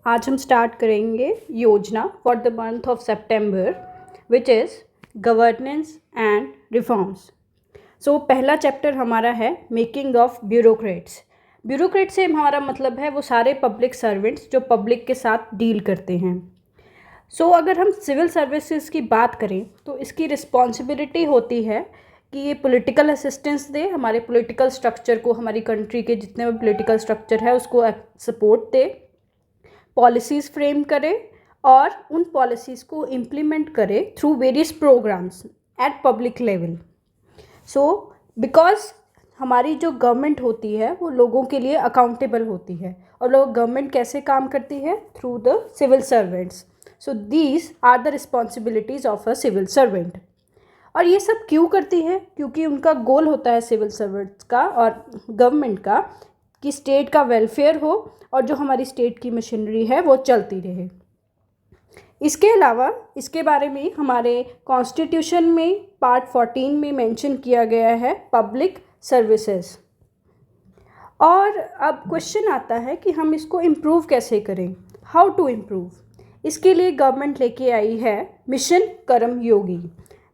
आज हम स्टार्ट करेंगे Yojana for the month of September which is governance and reforms. So पहला चैप्टर हमारा है मेकिंग ऑफ ब्यूरोक्रेट्स। ब्यूरोक्रेट से हमारा मतलब है वो सारे पब्लिक सर्वेंट्स जो पब्लिक के साथ डील करते हैं। अगर हम सिविल सर्विसेज की बात करें तो इसकी रिस्पॉन्सिबिलिटी होती है कि ये पॉलिटिकल असिस्टेंस दे, हमारे पॉलिटिकल स्ट्रक्चर को, हमारी कंट्री के जितने भी पॉलिटिकल स्ट्रक्चर है उसको सपोर्ट दे, पॉलिसीज़ फ्रेम करे और उन पॉलिसीज़ को इम्प्लीमेंट करे through various programmes at public level. Because हमारी जो गवर्नमेंट होती है वो लोगों के लिए अकाउंटेबल होती है और लोग गवर्नमेंट कैसे काम करती है through the civil servants. These are the responsibilities of a civil servant. और ये सब क्यों करती है? क्योंकि उनका गोल होता है सिविल सर्वेंट्स का और गवर्नमेंट का कि स्टेट का वेलफेयर हो और जो हमारी स्टेट की मशीनरी है वो चलती रहे। इसके अलावा इसके बारे में हमारे कॉन्स्टिट्यूशन में पार्ट 14 में मेंशन किया गया है पब्लिक सर्विसेज। और अब क्वेश्चन आता है कि हम इसको इम्प्रूव कैसे करें, हाउ टू इम्प्रूव। इसके लिए गवर्नमेंट लेके आई है मिशन कर्मयोगी।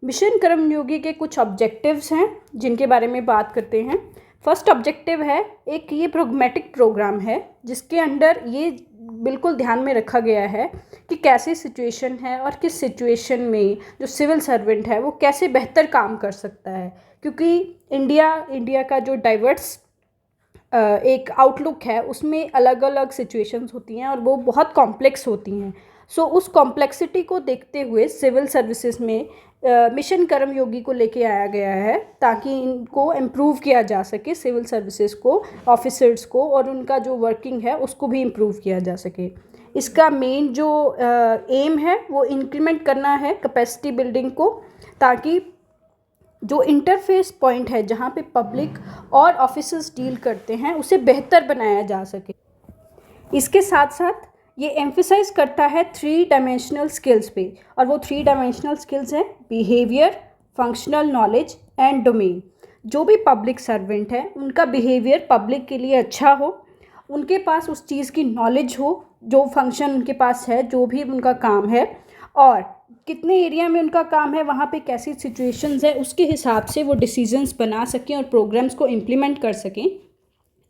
मिशन कर्मयोगी के कुछ ऑब्जेक्टिव्स हैं जिनके बारे में बात करते हैं। फर्स्ट ऑब्जेक्टिव है एक ये प्रोग्मेटिक प्रोग्राम है जिसके अंडर ये बिल्कुल ध्यान में रखा गया है कि कैसी सिचुएशन है और किस सिचुएशन में जो सिविल सर्वेंट है वो कैसे बेहतर काम कर सकता है। क्योंकि इंडिया का जो डाइवर्स एक आउटलुक है उसमें अलग अलग सिचुएशंस होती हैं और वो बहुत कॉम्प्लेक्स होती हैं। उस कॉम्प्लेक्सिटी को देखते हुए सिविल सर्विसेज में मिशन कर्मयोगी को लेके आया गया है ताकि इनको इम्प्रूव किया जा सके, सिविल सर्विसेज को, ऑफिसर्स को, और उनका जो वर्किंग है उसको भी इम्प्रूव किया जा सके। इसका मेन जो एम है वो इंक्रीमेंट करना है कैपेसिटी बिल्डिंग को, ताकि जो इंटरफेस पॉइंट है जहाँ पे पब्लिक और ऑफिसर्स डील करते हैं उसे बेहतर बनाया जा सके। इसके साथ साथ ये एम्फेसाइज करता है 3 डायमेंशनल स्किल्स पे, और वो 3 डायमेंशनल स्किल्स हैं behaviour, functional knowledge and domain. जो भी पब्लिक सर्वेंट है उनका बिहेवियर पब्लिक के लिए अच्छा हो, उनके पास उस चीज़ की नॉलेज हो, जो फंक्शन उनके पास है, जो भी उनका काम है और कितने एरिया में उनका काम है, वहाँ पे कैसी सिचुएशंस है, उसके हिसाब से वो डिसीजंस बना सकें और प्रोग्राम्स को इम्प्लीमेंट कर सकें।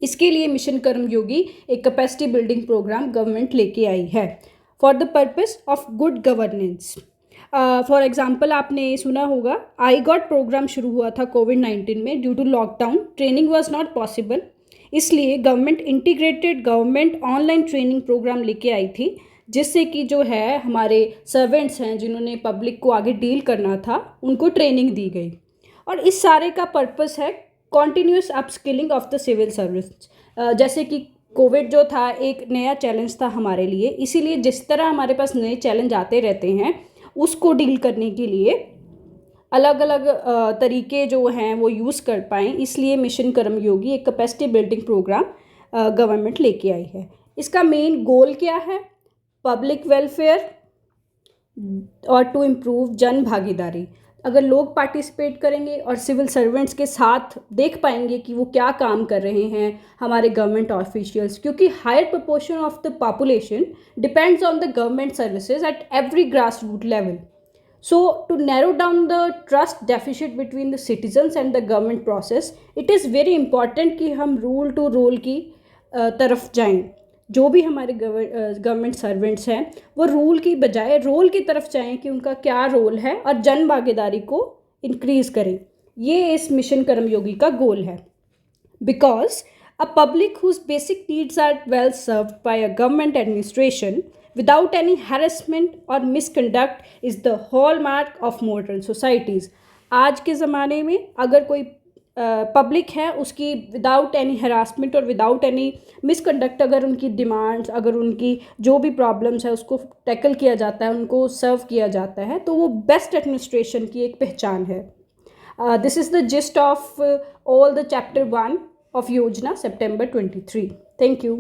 इसके लिए मिशन कर्मयोगी एक कैपेसिटी बिल्डिंग प्रोग्राम गवर्नमेंट लेके आई है for the purpose of good governance. For example आपने सुना होगा आई गॉट प्रोग्राम शुरू हुआ था कोविड-19 में। Due to lockdown training was not possible, इसलिए government integrated government online training programme लेके आई थी, जिससे कि जो है हमारे सर्वेंट्स हैं जिन्होंने पब्लिक को आगे डील करना था उनको ट्रेनिंग दी गई। और इस सारे का पर्पस है continuous upskilling of the civil service. जैसे कि कोविड जो था एक नया चैलेंज था हमारे लिए, इसीलिए जिस तरह हमारे पास नए चैलेंज आते रहते हैं उसको डील करने के लिए अलग अलग तरीके जो हैं वो यूज़ कर पाएँ, इसलिए मिशन कर्मयोगी एक कैपेसिटी बिल्डिंग प्रोग्राम गवर्नमेंट लेके आई है। इसका मेन गोल क्या है? पब्लिक वेलफेयर और टू इम्प्रूव जन भागीदारी। अगर लोग पार्टिसिपेट करेंगे और सिविल सर्वेंट्स के साथ देख पाएंगे कि वो क्या काम कर रहे हैं हमारे गवर्नमेंट ऑफिशियल्स, क्योंकि higher proportion of the population depends on the government services at every grass root level. To narrow down the trust deficit between the citizens and the government process, it is very important कि हम rule to role की तरफ जाएं। जो भी हमारे government servants हैं वो रूल की बजाय रोल की तरफ जाएं कि उनका क्या रोल है और जन भागीदारी को इंक्रीज़ करें। ये इस मिशन कर्मयोगी का गोल है। Because a public whose basic needs are well served by a government administration without any harassment और misconduct is the hallmark of modern societies. आज के ज़माने में अगर कोई पब्लिक है उसकी विदाउट एनी हरासमेंट और विदाउट एनी मिसकंडक्ट, अगर उनकी डिमांड्स, अगर उनकी जो भी प्रॉब्लम्स है उसको टैकल किया जाता है, उनको सर्व किया जाता है, तो वो बेस्ट एडमिनिस्ट्रेशन की एक पहचान है। This is the gist of all the chapter 1 of योजना September 23। Thank you.